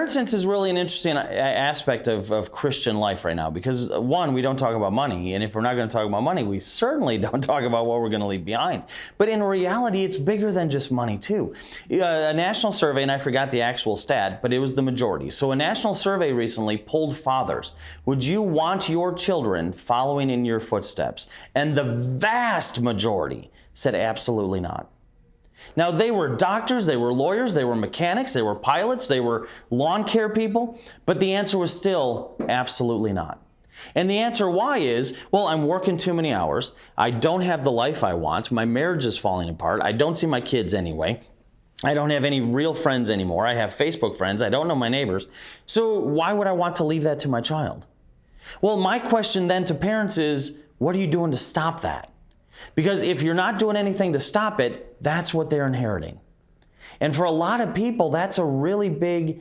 inheritance is really an interesting aspect of Christian life right now because, one, we don't talk about money, and if we're not going to talk about money, we certainly don't talk about what we're going to leave behind. But in reality, it's bigger than just money, too. A national survey, and I forgot the actual stat, but it was the majority. So a national survey recently polled fathers. Would you want your children following in your footsteps? And the vast majority said absolutely not. Now, they were doctors, they were lawyers, they were mechanics, they were pilots, they were lawn care people, but the answer was still absolutely not. And the answer why is, well, I'm working too many hours, I don't have the life I want, my marriage is falling apart, I don't see my kids anyway, I don't have any real friends anymore, I have Facebook friends, I don't know my neighbors, so why would I want to leave that to my child? Well, my question then to parents is, what are you doing to stop that? Because if you're not doing anything to stop it, that's what they're inheriting. And for a lot of people, that's a really big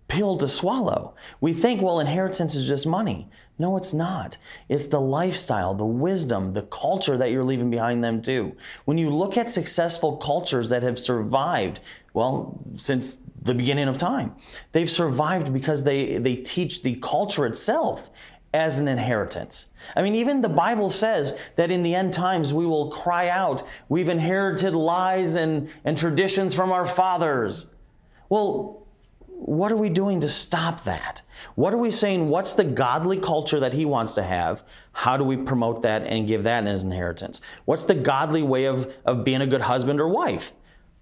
pill to swallow. We think, well, inheritance is just money. No, it's not. It's the lifestyle, the wisdom, the culture that you're leaving behind them too. When you look at successful cultures that have survived, well, since the beginning of time, they've survived because they teach the culture itself as an inheritance. I mean, even the Bible says that in the end times we will cry out, we've inherited lies and traditions from our fathers. Well, what are we doing to stop that? What are we saying? What's the godly culture that he wants to have? How do we promote that and give that as inheritance? What's the godly way of being a good husband or wife?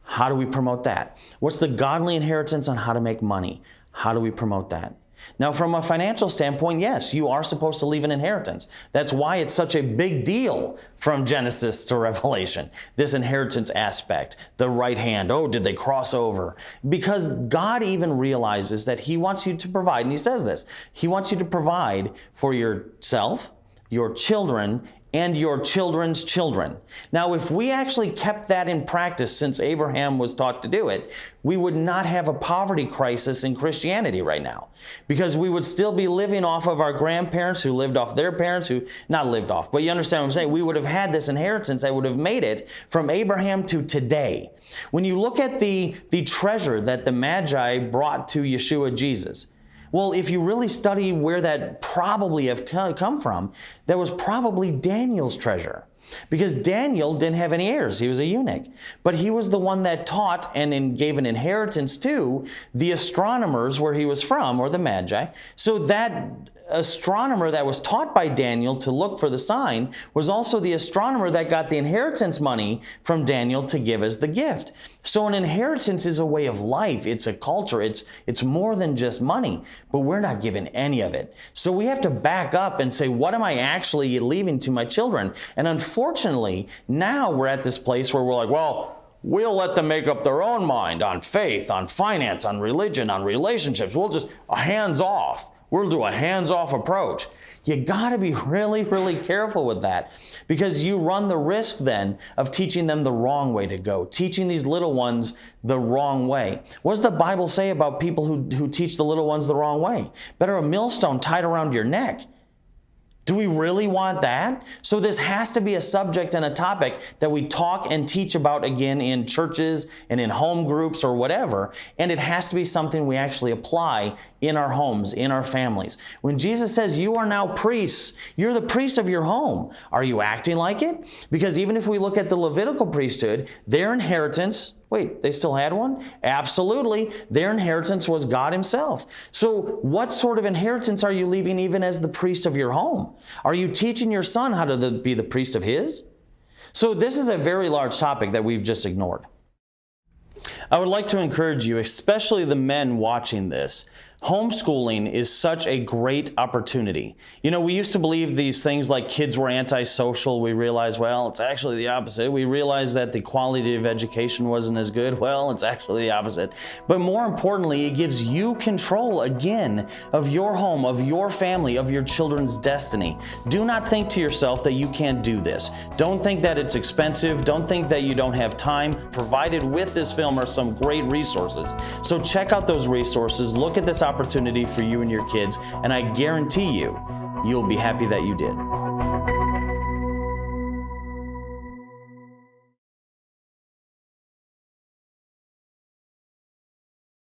How do we promote that? What's the godly inheritance on how to make money? How do we promote that? Now, from a financial standpoint, yes, you are supposed to leave an inheritance. That's why it's such a big deal from Genesis to Revelation, this inheritance aspect, the right hand. Oh, did they cross over? Because God even realizes that he wants you to provide, and he says this, he wants you to provide for yourself, your children, and your children's children. Now, if we actually kept that in practice since Abraham was taught to do it, we would not have a poverty crisis in Christianity right now, because we would still be living off of our grandparents who lived off their parents who, not lived off, but you understand what I'm saying? We would have had this inheritance that would have made it from Abraham to today. When you look at the treasure that the Magi brought to Yeshua Jesus, well, if you really study where that probably have come from, that was probably Daniel's treasure. Because Daniel didn't have any heirs. He was a eunuch. But he was the one that taught and gave an inheritance to the astronomers where he was from, or the Magi. So that astronomer that was taught by Daniel to look for the sign was also the astronomer that got the inheritance money from Daniel to give as the gift. So an inheritance is a way of life. It's a culture. It's more than just money, but we're not given any of it. So we have to back up and say, what am I actually leaving to my children? And unfortunately, now we're at this place where we're like, well, we'll let them make up their own mind on faith, on finance, on religion, on relationships. We'll just hands off. We'll do a hands-off approach. You got to be really, really careful with that, because you run the risk then of teaching them the wrong way to go, teaching these little ones the wrong way. What does the Bible say about people who teach the little ones the wrong way? Better a millstone tied around your neck. Do we really want that? So this has to be a subject and a topic that we talk and teach about again in churches and in home groups or whatever. And it has to be something we actually apply in our homes, in our families. When Jesus says, you are now priests, you're the priest of your home. Are you acting like it? Because even if we look at the Levitical priesthood, their inheritance, wait, they still had one? Absolutely. Their inheritance was God himself. So what sort of inheritance are you leaving even as the priest of your home? Are you teaching your son how to be the priest of his? So this is a very large topic that we've just ignored. I would like to encourage you, especially the men watching this. Homeschooling is such a great opportunity. You know, we used to believe these things like kids were antisocial. We realized, well, it's actually the opposite. We realized that the quality of education wasn't as good. Well, it's actually the opposite. But more importantly, it gives you control again of your home, of your family, of your children's destiny. Do not think to yourself that you can't do this. Don't think that it's expensive. Don't think that you don't have time. Provided with this film are some great resources. So check out those resources. Look at this opportunity for you and your kids, and I guarantee you, you'll be happy that you did.